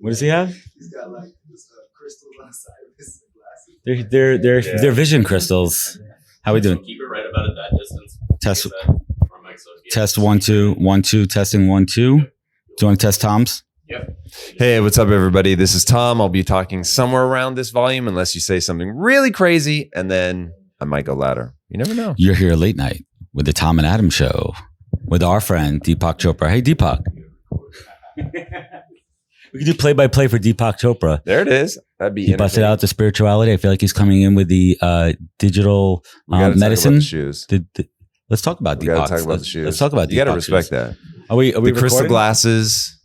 What does he have? He's got like this crystals on the side of his glasses. They're vision crystals. How we doing? Keep it right about at that distance. Test 1 2 1 2 testing 1 2. Do you want to test Tom's? Yep. Hey, what's up, everybody? This is Tom. I'll be talking somewhere around this volume unless you say something really crazy, and then I might go louder. You never know. You're here late night with the Tom and Adam show with our friend Deepak Chopra. Hey, Deepak. We could do play-by-play for Deepak Chopra. There it is. That'd be. He busted out the spirituality. I feel like he's coming in with the digital medicine. Shoes. Let's talk about Deepak. Talk about the shoes. Let's talk about Deepak. You got to respect shoes. that. Are we the crystal recording? glasses,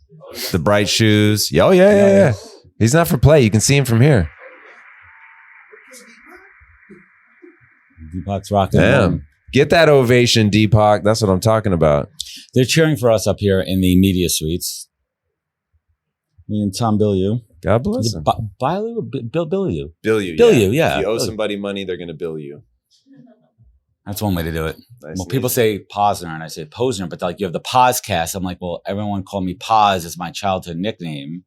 the bright shoes. Oh, yeah. He's not for play. You can see him from here. Deepak's rocking. Damn. Get that ovation, Deepak. That's what I'm talking about. They're cheering for us up here in the media suites. Me and Tom Bilyeu. God bless him. Bilyeu or Bilyeu? Bilyeu, yeah. If you owe Bilyeu. somebody money, they're going to bill you. That's one way to do it. Nice well, people say Posner and I say Posner, but like you have the Pozcast. I'm like, well, everyone called me Poz as my childhood nickname.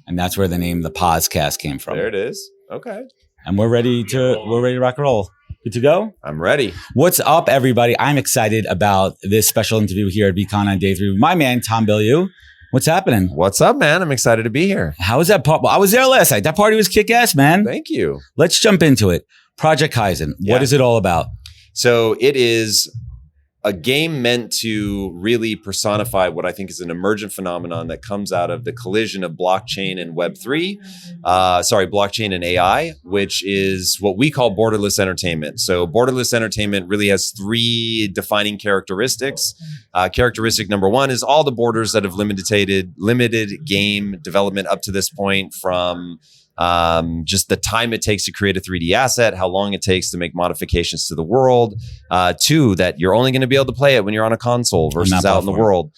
And that's where the name the Pozcast came from. There it is. Okay. And we're ready to rock and roll. Good to go? I'm ready. What's up, everybody? I'm excited about this special interview here at Veecon on day 3 with my man, Tom Bilyeu. What's happening? What's up, man? I'm excited to be here. How was that part? Well, I was there last night. That party was kick-ass, man. Thank you. Let's jump into it. Project Kyzen. What is it all about? So it is a game meant to really personify what I think is an emergent phenomenon that comes out of the collision of blockchain and Web3, blockchain and AI, which is what we call borderless entertainment. So borderless entertainment really has 3 defining characteristics. Characteristic number 1 is all the borders that have limited game development up to this point, from just the time it takes to create a 3D asset, how long it takes to make modifications to the world, 2, that you're only going to be able to play it when you're on a console versus out in the world.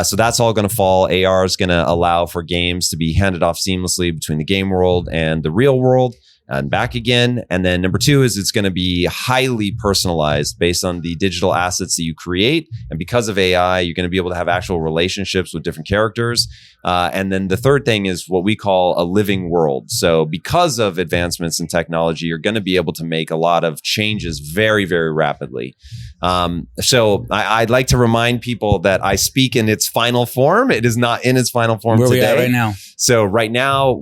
So that's all going to fall. AR is going to allow for games to be handed off seamlessly between the game world and the real world and back again. And then number 2 is it's going to be highly personalized based on the digital assets that you create. And because of AI, you're going to be able to have actual relationships with different characters. And then the third thing is what we call a living world. So because of advancements in technology, you're going to be able to make a lot of changes very, very rapidly. So I'd like to remind people that I speak in its final form. It is not in its final form Where today. we at right now? So right now,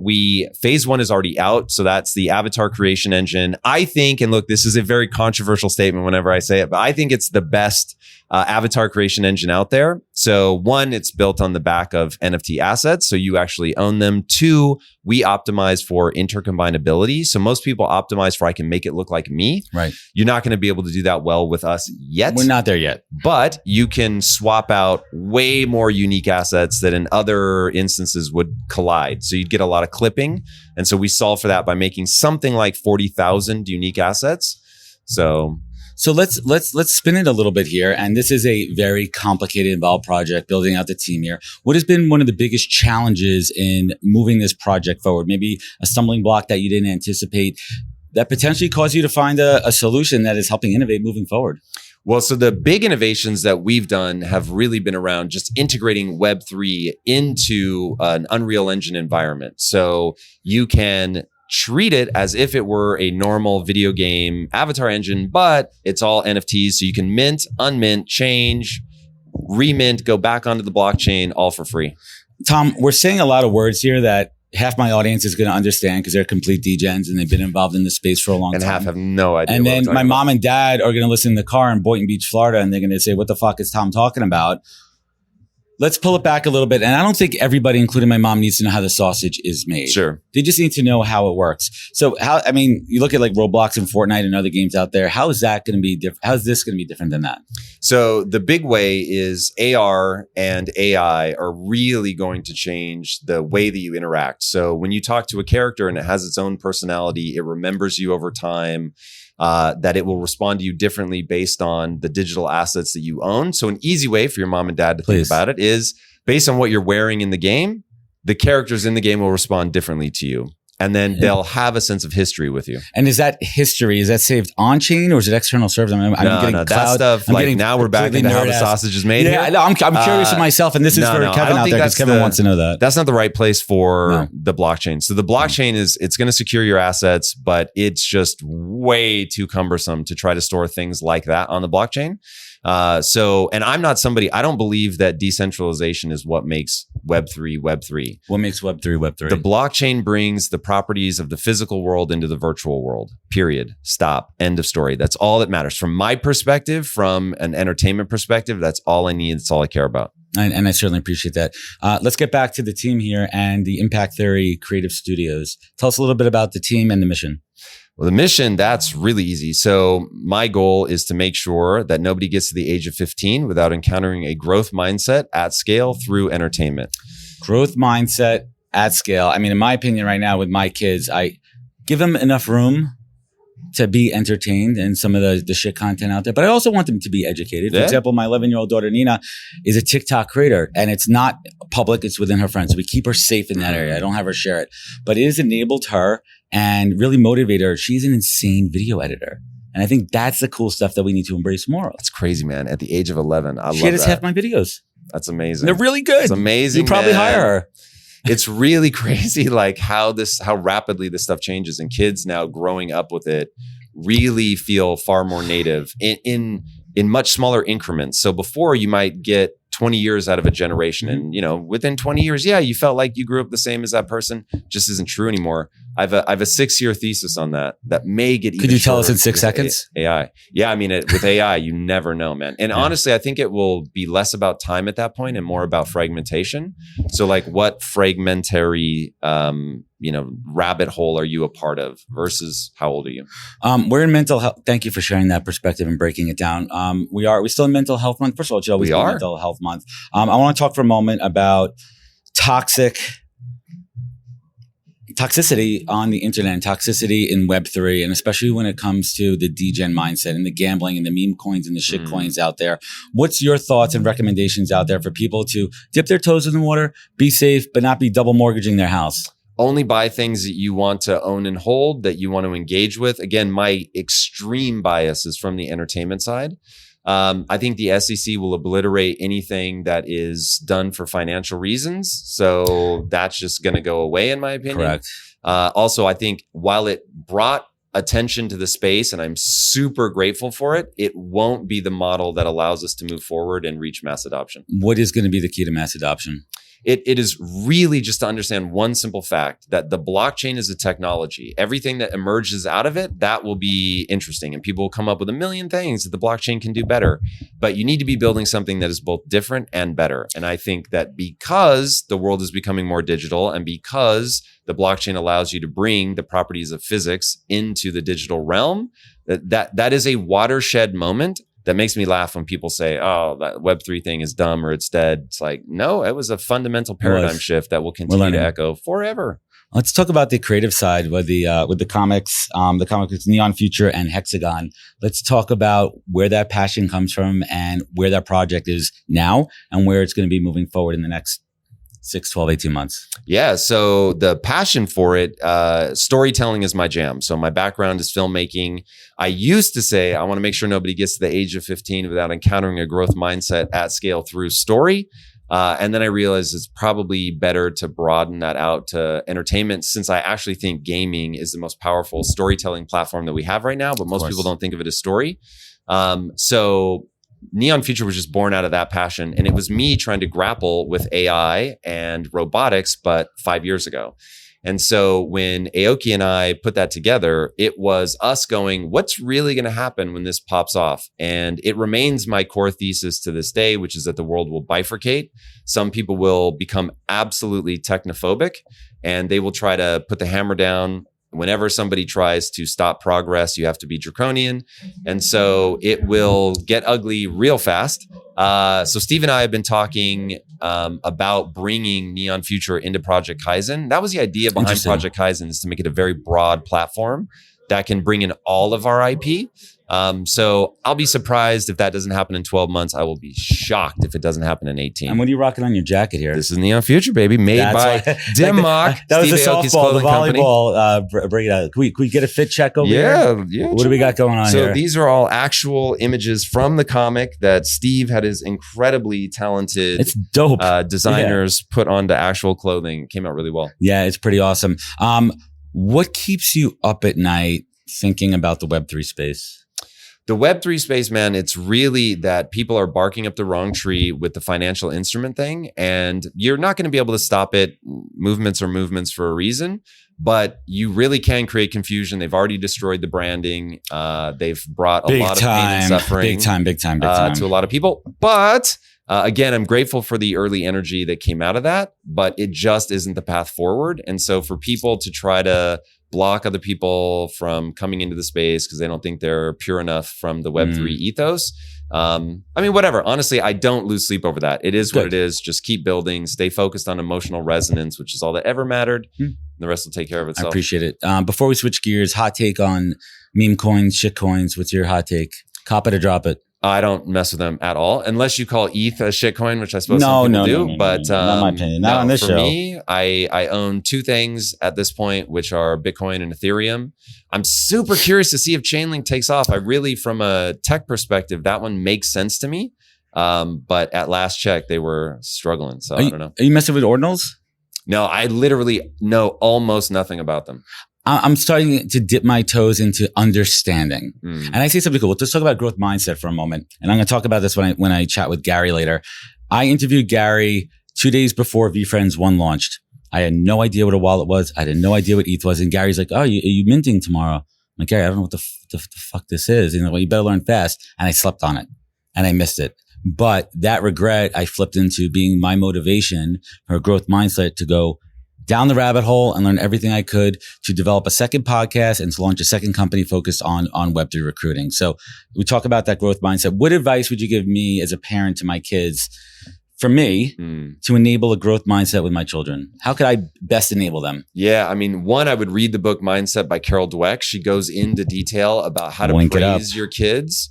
phase 1 is already out. So that's the avatar creation engine. I think, and look, this is a very controversial statement whenever I say it, but I think it's the best avatar creation engine out there. So 1, it's built on the back of NFT assets, so you actually own them. 2, we optimize for intercombinability. So most people optimize for I can make it look like me. Right. You're not going to be able to do that well with us yet. We're not there yet. But you can swap out way more unique assets that in other instances would collide. So you'd get a lot of clipping. And so we solve for that by making something like 40,000 unique assets. So let's spin it a little bit here. And this is a very complicated, involved project, building out the team here. What has been one of the biggest challenges in moving this project forward? Maybe a stumbling block that you didn't anticipate that potentially caused you to find a solution that is helping innovate moving forward? Well, so the big innovations that we've done have really been around just integrating Web3 into an Unreal Engine environment. So you can treat it as if it were a normal video game avatar engine, but it's all NFTs. So you can mint, unmint, change, remint, go back onto the blockchain, all for free. Tom, we're saying a lot of words here that half my audience is going to understand because they're complete degens and they've been involved in the space for a long And time. half have no idea. And what then I'm my talking mom and dad are going to listen in the car in Boynton Beach, Florida, and they're going to say, what the fuck is Tom talking about? Let's pull it back a little bit. And I don't think everybody, including my mom, needs to know how the sausage is made. Sure. They just need to know how it works. So you look at like Roblox and Fortnite and other games out there. How is that going to be different? How is this going to be different than that? So the big way is AR and AI are really going to change the way that you interact. So when you talk to a character and it has its own personality, it remembers you over time, that it will respond to you differently based on the digital assets that you own. So an easy way for your mom and dad to think about it is based on what you're wearing in the game, the characters in the game will respond differently to you. and then they'll have a sense of history with you. And is that saved on chain or is it external servers? I'm getting that cloud. stuff. I'm like getting now we're back into how the sausage is made. Yeah, here. I'm curious to myself, and this is for Kevin out there because Kevin wants to know that. That's not the right place for the blockchain. So the blockchain it's going to secure your assets, but it's just way too cumbersome to try to store things like that on the blockchain. And I'm not somebody, I don't believe that decentralization is what makes Web3 Web3. What makes Web3 Web3? The blockchain brings the properties of the physical world into the virtual world. Period. Stop. End of story. That's all that matters. From my perspective, from an entertainment perspective, that's all I need. That's all I care about. And I certainly appreciate that. Let's get back to the team here and the Impact Theory Creative Studios. Tell us a little bit about the team and the mission. Well, the mission, that's really easy. So my goal is to make sure that nobody gets to the age of 15 without encountering a growth mindset at scale through entertainment. Growth mindset at scale. I mean, in my opinion right now with my kids, I give them enough room to be entertained and some of the shit content out there, but I also want them to be educated. For example, my 11-year-old daughter, Nina, is a TikTok creator and it's not public. It's within her friends. So we keep her safe in that area. I don't have her share it, but it has enabled her and really motivated her. She's an insane video editor. And I think that's the cool stuff that we need to embrace more of. That's crazy, man. At the age of 11, I love that. She edits half my videos. That's amazing. They're really good. It's amazing. You probably hire her. It's really crazy, like how rapidly this stuff changes, and kids now growing up with it really feel far more native in much smaller increments. So before you might get 20 years out of a generation, and within 20 years, you felt like you grew up the same as that person. Just isn't true anymore. I have a 6-year thesis on that may get. Could you tell us in 6 seconds? AI. Yeah, I mean, with AI, you never know, man. And honestly, I think it will be less about time at that point and more about fragmentation. So, like, what fragmentary, rabbit hole are you a part of versus how old are you? We're in mental health. Thank you for sharing that perspective and breaking it down. We're still in Mental Health Month. First of all, it's always been Mental Health Month. I want to talk for a moment about toxicity on the internet and toxicity in Web3, and especially when it comes to the degen mindset and the gambling and the meme coins and the shit coins out there. What's your thoughts and recommendations out there for people to dip their toes in the water, be safe, but not be double mortgaging their house? Only buy things that you want to own and hold, that you want to engage with. Again, my extreme bias is from the entertainment side. I think the SEC will obliterate anything that is done for financial reasons. So that's just going to go away, in my opinion. Correct. Also, I think while it brought attention to the space, and I'm super grateful for it, it won't be the model that allows us to move forward and reach mass adoption. What is going to be the key to mass adoption? It is really just to understand one simple fact, that the blockchain is a technology. Everything that emerges out of it, that will be interesting. And people will come up with a million things that the blockchain can do better. But you need to be building something that is both different and better. And I think that because the world is becoming more digital, and because the blockchain allows you to bring the properties of physics into the digital realm, that is a watershed moment. That makes me laugh when people say, "Oh, that Web3 thing is dumb or it's dead." It's like, no, it was a fundamental paradigm shift that will continue to echo forever. Let's talk about the creative side with the comics, Neon Future and Hexagon. Let's talk about where that passion comes from and where that project is now and where it's going to be moving forward in the next 6, 12, 18 months. Yeah. So the passion for it, storytelling is my jam. So my background is filmmaking. I used to say, I want to make sure nobody gets to the age of 15 without encountering a growth mindset at scale through story. And then I realized it's probably better to broaden that out to entertainment, since I actually think gaming is the most powerful storytelling platform that we have right now, but most people don't think of it as story. So Neon Future was just born out of that passion. And it was me trying to grapple with AI and robotics, but 5 years ago. And so when Aoki and I put that together, it was us going, what's really going to happen when this pops off? And it remains my core thesis to this day, which is that the world will bifurcate. Some people will become absolutely technophobic, and they will try to put the hammer down. Whenever somebody tries to stop progress, you have to be draconian. And so it will get ugly real fast. So Steve and I have been talking about bringing Neon Future into Project Kyzen. That was the idea behind Project Kyzen, is to make it a very broad platform that can bring in all of our IP. So I'll be surprised if that doesn't happen in 12 months. I will be shocked if it doesn't happen in 18. And what are you rocking on your jacket here? This is Neon Future, baby, made by Dimmock. That was the Steve Aoki's softball, the clothing company. volleyball. Bring it out. Can we get a fit check over here? Yeah. What do we got going on so here? These are all actual images from the comic that Steve had his incredibly talented It's dope. designers put onto actual clothing. It came out really well. Yeah, it's pretty awesome. What keeps you up at night thinking about the Web3 space? The Web3 space, man, it's really that people are barking up the wrong tree with the financial instrument thing. And you're not going to be able to stop it. Movements are movements for a reason, but you really can create confusion. They've already destroyed the branding. They've brought a lot of pain and suffering Big time to a lot of people. But again, I'm grateful for the early energy that came out of that, but it just isn't the path forward. And so for people to try to block other people from coming into the space because they don't think they're pure enough from the Web3 ethos. I mean, whatever. Honestly, I don't lose sleep over that. It is what it is. Just keep building, stay focused on emotional resonance, which is all that ever mattered. The rest will take care of itself. I appreciate it. Before we switch gears, hot take on meme coins, shit coins. What's your hot take? Cop it or drop it? I don't mess with them at all, unless you call ETH a shitcoin, which I suppose some people do. But not my opinion. Not on this for show. Me, I own two things at this point, which are Bitcoin and Ethereum. I'm super curious to see if Chainlink takes off. I really, from a tech perspective, that one makes sense to me. But at last check, they were struggling. So I don't know. Are you messing with ordinals? No, I literally know almost nothing about them. I'm starting to dip my toes into understanding. And I say something cool. Let's talk about growth mindset for a moment. And I'm going to talk about this when I chat with Gary later. I interviewed Gary 2 days before VFriends 1 launched. I had no idea what a wallet was. I had no idea what ETH was. And Gary's like, oh, are you minting tomorrow? I'm like, Gary, I don't know what the fuck this is. You know, well, you better learn fast. And I slept on it and I missed it. But that regret I flipped into being my motivation for a growth mindset to go down the rabbit hole and learn everything I could to develop a second podcast and to launch a second company focused on Web3 recruiting. So we talk about that growth mindset. What advice would you give me as a parent to my kids, for me, to enable a growth mindset with my children? How could I best enable them? Yeah, I mean, one, I would read the book Mindset by Carol Dweck. She goes into detail about how to praise your kids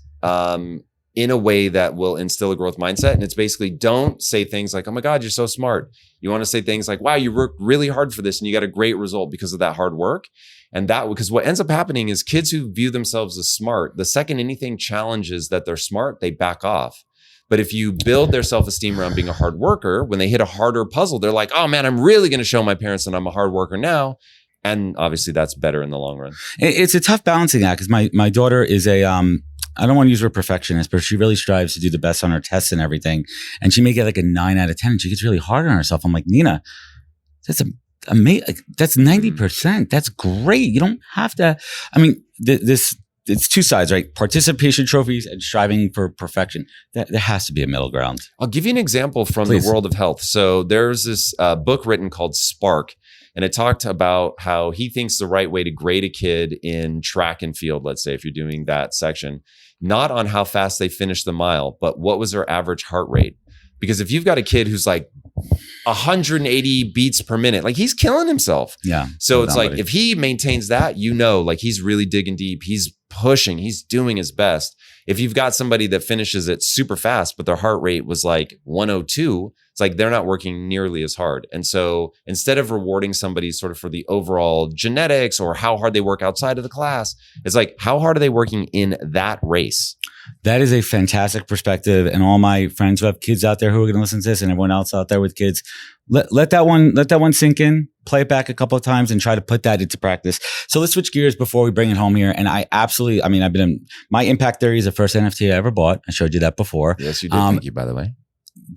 in a way that will instill a growth mindset. And it's basically, don't say things like, oh my God, you're so smart. You want to say things like, wow, you worked really hard for this and you got a great result because of that hard work. And that, because what ends up happening is kids who view themselves as smart, the second anything challenges that they're smart, they back off. But if you build their self-esteem around being a hard worker, when they hit a harder puzzle, they're like, oh man, I'm really going to show my parents that I'm a hard worker now. And obviously that's better in the long run. It's a tough balancing act because my daughter is I don't want to use her perfectionist, but she really strives to do the best on her tests and everything. And she may get like a 9 out of 10 and she gets really hard on herself. I'm like, Nina, that's amazing. That's 90%. That's great. You don't have to, I mean, it's two sides, right? Participation trophies and striving for perfection. There has to be a middle ground. I'll give you an example from the world of health. So there's this book written called Spark. And it talked about how he thinks the right way to grade a kid in track and field, let's say, if you're doing that section, not on how fast they finished the mile, but what was their average heart rate? Because if you've got a kid who's like 180 beats per minute, like he's killing himself. Yeah. So it's like, if he maintains that, you know, like he's really digging deep. He's pushing, he's doing his best. If you've got somebody that finishes it super fast, but their heart rate was like 102, it's like they're not working nearly as hard. And so instead of rewarding somebody sort of for the overall genetics or how hard they work outside of the class, it's like, how hard are they working in that race? That is a fantastic perspective. And all my friends who have kids out there who are going to listen to this and everyone else out there with kids, let that one sink in, play it back a couple of times and try to put that into practice. So let's switch gears before we bring it home here. And my impact theory is the first NFT I ever bought. I showed you that before. Yes, you did. Thank you, by the way.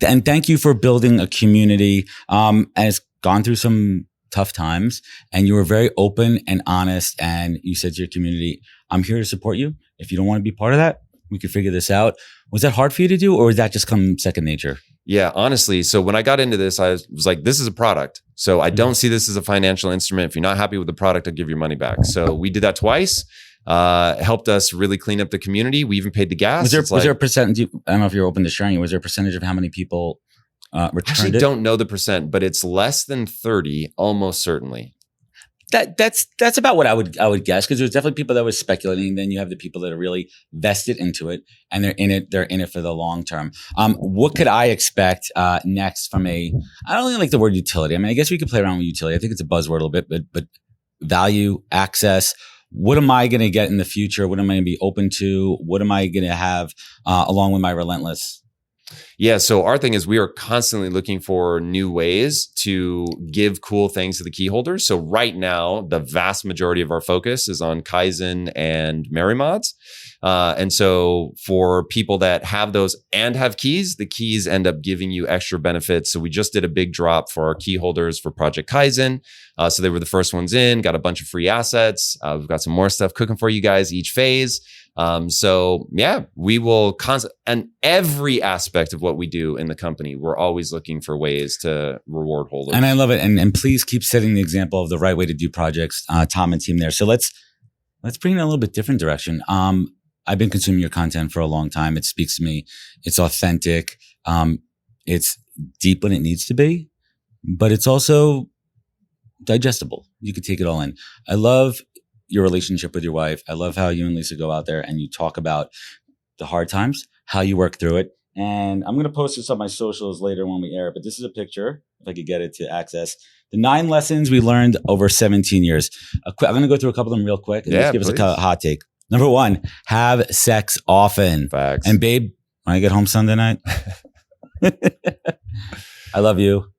And thank you for building a community. And it's gone through some tough times and you were very open and honest. And you said to your community, I'm here to support you. If you don't want to be part of that, we could figure this out. Was that hard for you to do or did that just come second nature? Yeah, honestly. So when I got into this, I was like, this is a product. So I don't see this as a financial instrument. If you're not happy with the product, I'll give your money back. So we did that twice. Helped us really clean up the community. We even paid the gas. Was there a percentage? I don't know if you're open to sharing. Was there a percentage of how many people returned I actually it? don't know the percent, but it's less than 30, almost certainly. That's about what I would guess, because there's definitely people that were speculating. Then you have the people that are really vested into it and they're in it for the long term. What could I expect next from I don't really like the word utility. I mean, I guess we could play around with utility. I think it's a buzzword a little bit, but value, access. What am I going to get in the future? What am I going to be open to? What am I going to have along with my relentless? Yeah. So our thing is we are constantly looking for new ways to give cool things to the key holders. So right now, the vast majority of our focus is on Kyzen and Mary mods. And so for people that have those and have keys, the keys end up giving you extra benefits. So we just did a big drop for our key holders for Project Kyzen. So they were the first ones in, got a bunch of free assets. We've got some more stuff cooking for you guys each phase. So yeah, we will and every aspect of what we do in the company, we're always looking for ways to reward holders. And I love it. And please keep setting the example of the right way to do projects, Tom and team there. So let's bring it in a little bit different direction. I've been consuming your content for a long time. It speaks to me. It's authentic. It's deep when it needs to be, but it's also digestible. You could take it all in. I love your relationship with your wife. I love how you and Lisa go out there and you talk about the hard times, how you work through it. And I'm going to post this on my socials later when we air it, but this is a picture, if I could get it to access. The 9 lessons we learned over 17 years. I'm going to go through a couple of them real quick and just give us a hot take. Number 1, have sex often. Facts. And babe, when I get home Sunday night, I love you.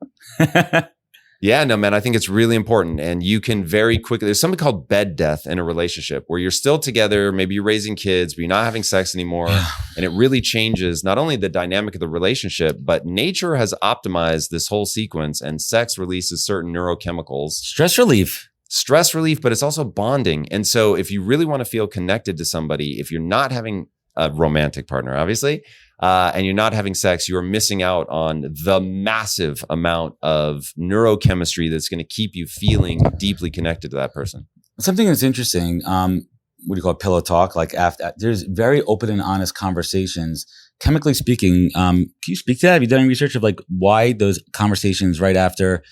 Yeah, no, man, I think it's really important. And you can very quickly, there's something called bed death in a relationship where you're still together, maybe you're raising kids, but you're not having sex anymore. And it really changes not only the dynamic of the relationship, but nature has optimized this whole sequence and sex releases certain neurochemicals. Stress relief, but it's also bonding. And so if you really want to feel connected to somebody, if you're not having a romantic partner, obviously, and you're not having sex, you are missing out on the massive amount of neurochemistry that's going to keep you feeling deeply connected to that person. Something that's interesting, what do you call it, pillow talk? Like after, there's very open and honest conversations. Chemically speaking, can you speak to that? Have you done any research of like why those conversations right after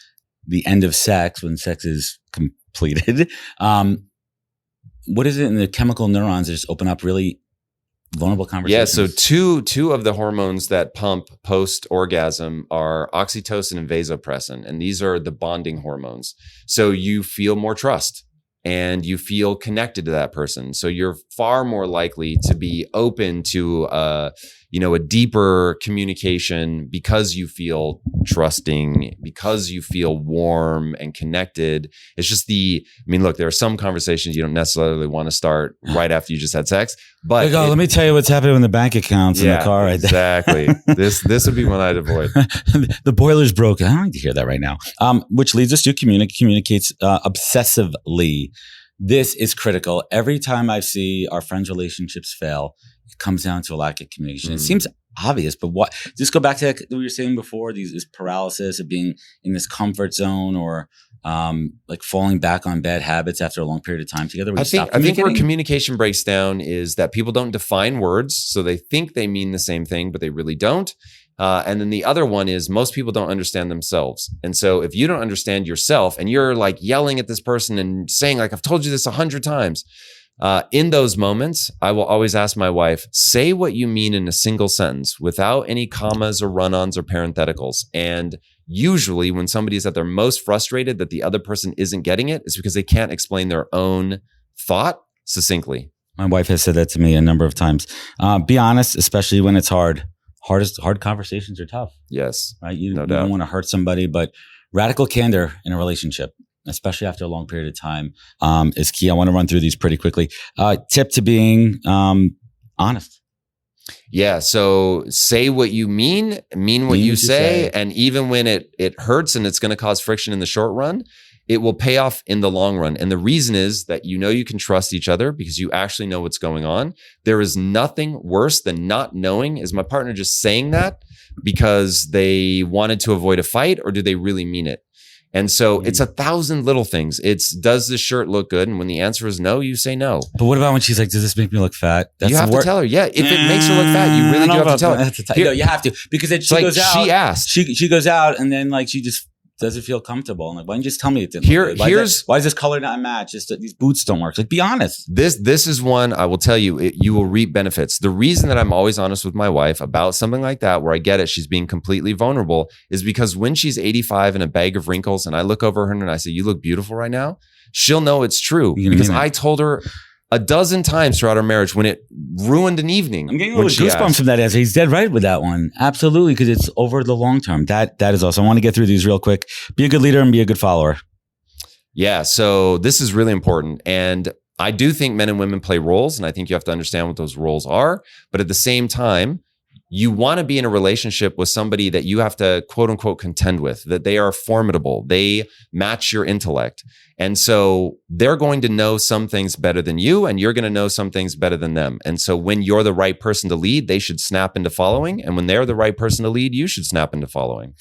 the end of sex, when sex is completed, what is it in the chemical neurons that just open up really vulnerable conversations? Yeah, so two of the hormones that pump post-orgasm are oxytocin and vasopressin, and these are the bonding hormones. So you feel more trust and you feel connected to that person. So you're far more likely to be open to a deeper communication because you feel trusting, because you feel warm and connected. It's just look, there are some conversations you don't necessarily want to start right after you just had sex. But let me tell you what's happening in the bank accounts in the car right there. Exactly. This would be one I'd avoid. The boiler's broken. I don't need to hear that right now. Which leads us to communicates obsessively. This is critical. Every time I see our friends' relationships fail, it comes down to a lack of communication. It seems obvious, but what? Just go back to what we were saying before. This paralysis of being in this comfort zone, or like falling back on bad habits after a long period of time together. I think where communication breaks down is that people don't define words, so they think they mean the same thing, but they really don't. And then the other one is most people don't understand themselves. And so if you don't understand yourself and you're like yelling at this person and saying like, I've told you this 100 times, in those moments, I will always ask my wife, say what you mean in a single sentence without any commas or run-ons or parentheticals. And usually when somebody is at their most frustrated that the other person isn't getting it, is because they can't explain their own thought succinctly. My wife has said that to me a number of times. Be honest, especially when it's hard. Hard conversations are tough. Yes. Right? You don't want to hurt somebody, but radical candor in a relationship, especially after a long period of time, is key. I want to run through these pretty quickly. Tip to being honest. Yeah. So say what you mean what you say. And even when it hurts and it's going to cause friction in the short run, it will pay off in the long run. And the reason is that you can trust each other because you actually know what's going on. There is nothing worse than not knowing. Is my partner just saying that because they wanted to avoid a fight, or do they really mean it? And so it's 1,000 little things. It's, does this shirt look good? And when the answer is no, you say no. But what about when she's like, does this make me look fat? You have to tell her. Yeah. If it makes her look fat, you really do have to tell her. No, you have to, because then she goes out. She asked. She goes out and then like she just does it feel comfortable? And like, why don't you just tell me it didn't? Look good? Why does this color not match? Just that these boots don't work. Like, be honest. This is one I will tell you, you will reap benefits. The reason that I'm always honest with my wife about something like that, where I get it, she's being completely vulnerable, is because when she's 85 and a bag of wrinkles, and I look over her and I say, "You look beautiful right now," she'll know it's true because I told her a dozen times throughout our marriage when it ruined an evening. I'm getting a little goosebumps from that answer. He's dead right with that one. Absolutely, because it's over the long term. That is awesome. I want to get through these real quick. Be a good leader and be a good follower. Yeah, so this is really important. And I do think men and women play roles, and I think you have to understand what those roles are. But at the same time, you want to be in a relationship with somebody that you have to quote unquote contend with, that they are formidable. They match your intellect. And so they're going to know some things better than you, and you're going to know some things better than them. And so when you're the right person to lead, they should snap into following. And when they're the right person to lead, you should snap into following.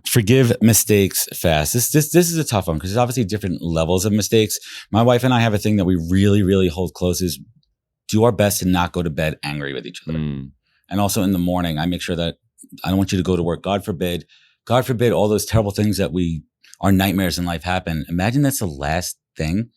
Forgive mistakes fast. This is a tough one because there's obviously different levels of mistakes. My wife and I have a thing that we really, really hold close is do our best to not go to bed angry with each other. And also in the morning, I make sure that I don't want you to go to work. God forbid all those terrible things that our nightmares in life happen. Imagine that's the last thing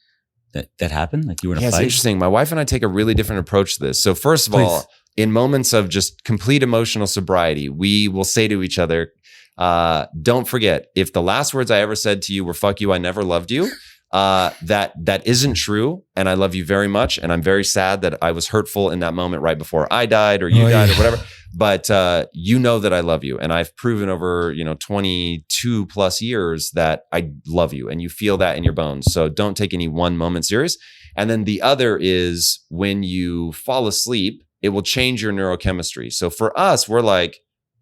that happened. Like you were in a fight. It's interesting. My wife and I take a really different approach to this. So first of all, in moments of just complete emotional sobriety, we will say to each other, don't forget, if the last words I ever said to you were "fuck you, I never loved you," that isn't true, and I love you very much, and I'm very sad that I was hurtful in that moment right before I died or you died or whatever. But you know that I love you, and I've proven over 22 plus years that I love you, and you feel that in your bones. So don't take any one moment serious. And then the other is when you fall asleep, it will change your neurochemistry. So for us, we're like,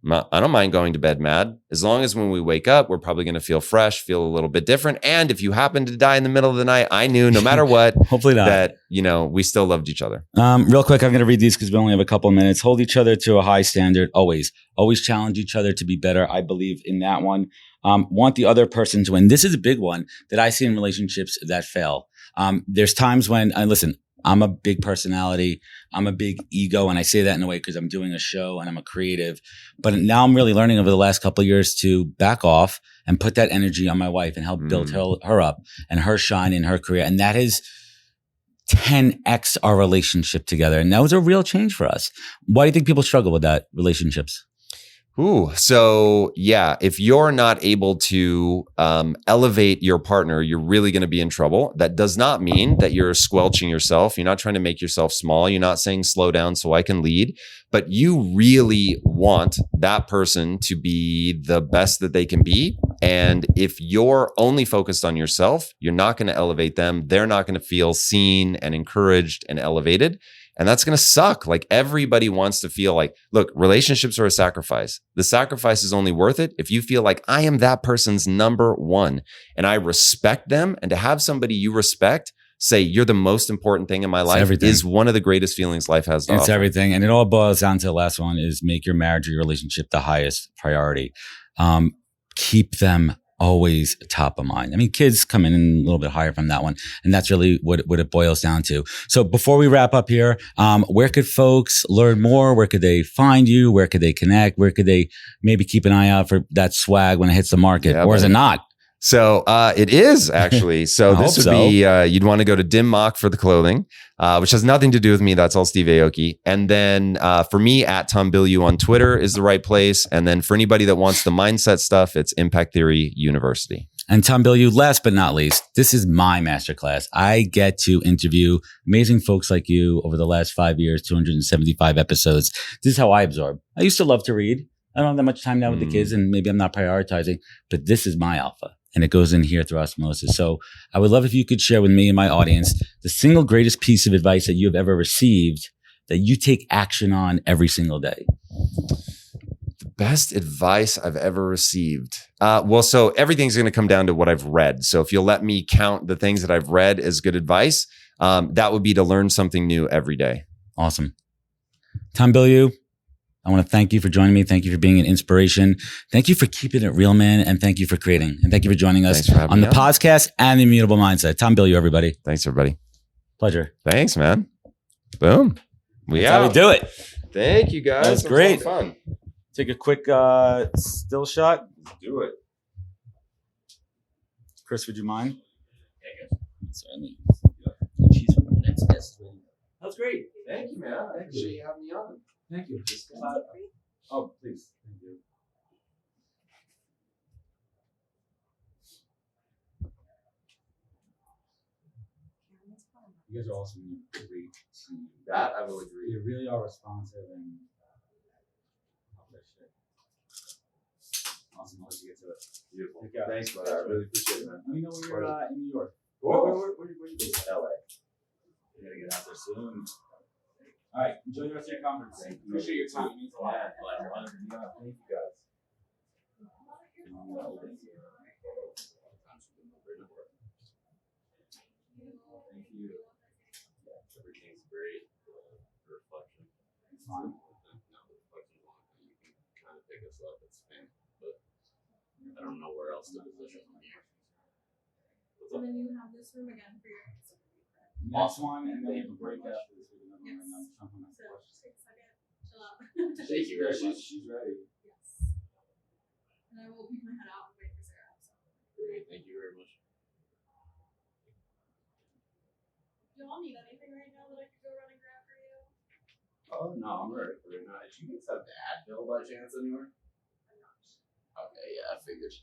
I don't mind going to bed mad, as long as when we wake up, we're probably going to feel fresh, feel a little bit different. And if you happen to die in the middle of the night, I knew no matter what, hopefully not, that, we still loved each other. Real quick, I'm going to read these because we only have a couple of minutes. Hold each other to a high standard. Always challenge each other to be better. I believe in that one. Want the other person to win. This is a big one that I see in relationships that fail. There's times when listen, I'm a big personality. I'm a big ego. And I say that in a way because I'm doing a show and I'm a creative. But now I'm really learning over the last couple of years to back off and put that energy on my wife and help build her up and her shine in her career. And that is 10x our relationship together. And that was a real change for us. Why do you think people struggle with that, relationships? So yeah, if you're not able to elevate your partner, you're really going to be in trouble. That does not mean that you're squelching yourself. You're not trying to make yourself small. You're not saying slow down so I can lead, but you really want that person to be the best that they can be. And if you're only focused on yourself, you're not going to elevate them. They're not going to feel seen and encouraged and elevated. And that's going to suck. Like everybody wants to feel like, look, relationships are a sacrifice. The sacrifice is only worth it if you feel like I am that person's number one and I respect them. And to have somebody you respect say you're the most important thing in my life is one of the greatest feelings life has to offer. It's everything. And it all boils down to the last one is make your marriage or your relationship the highest priority. Keep them always top of mind. I mean, kids come in a little bit higher from that one. And that's really what it boils down to. So before we wrap up here, where could folks learn more? Where could they find you? Where could they connect? Where could they maybe keep an eye out for that swag when it hits the market? Or is it not? So it is actually. So this would be, you'd want to go to Dim Mak for the clothing, which has nothing to do with me. That's all Steve Aoki. And then for me, at Tom Bilyeu on Twitter is the right place. And then for anybody that wants the mindset stuff, it's Impact Theory University. And Tom Bilyeu, last but not least, this is my masterclass. I get to interview amazing folks like you over the last 5 years, 275 episodes. This is how I absorb. I used to love to read. I don't have that much time now with the kids and maybe I'm not prioritizing, but this is my alpha. And it goes in here through osmosis. So I would love if you could share with me and my audience the single greatest piece of advice that you have ever received that you take action on every single day. The best advice I've ever received. So everything's going to come down to what I've read. So if you'll let me count the things that I've read as good advice, that would be to learn something new every day. Awesome. Tom Bilyeu, I want to thank you for joining me. Thank you for being an inspiration. Thank you for keeping it real, man. And thank you for creating. And thank you for joining us on the podcast and the Immutable Mindset. Tom Bilyeu, everybody. Thanks, everybody. Pleasure. Thanks, man. Boom. That's how we do it. Thank you, guys. That's great. Fun. Take a quick still shot. Do it. Chris, would you mind? Yeah, Certainly. She's the next guest. That was great. Thank you, man. I appreciate you having me on. Thank you. Oh, please. Thank you. You guys are awesome. You're a great team. That I will agree. You really are responsive and awesome. I'll let you get to it. Beautiful. Take care. Thanks, brother. I really appreciate it, man. Let me know when you're in New York. Where are you based? LA. You gotta get out there soon. All right. Enjoy the rest of your conference. Appreciate your time. It means a lot. Thank you guys. Thank you. Everything's great. Reflection. It's fine. Now the reflection's one thing you can kind of pick us up and spin, but I don't know where else to position from here. What's And up? then you have this room again for your Instagram, correct? Next one, and then we have a break after this. We can have Yes. another one. So just take a second, chill out. Thank you very much. She's ready. Yes. And I will peek my head out and wait for Sarah. So. Great. Thank you very much. Do y'all need anything right now that I could go run and grab for you? Oh no, I'm alright for right now. Did you get some Advil by chance anywhere? I'm not. Okay, yeah, I figured.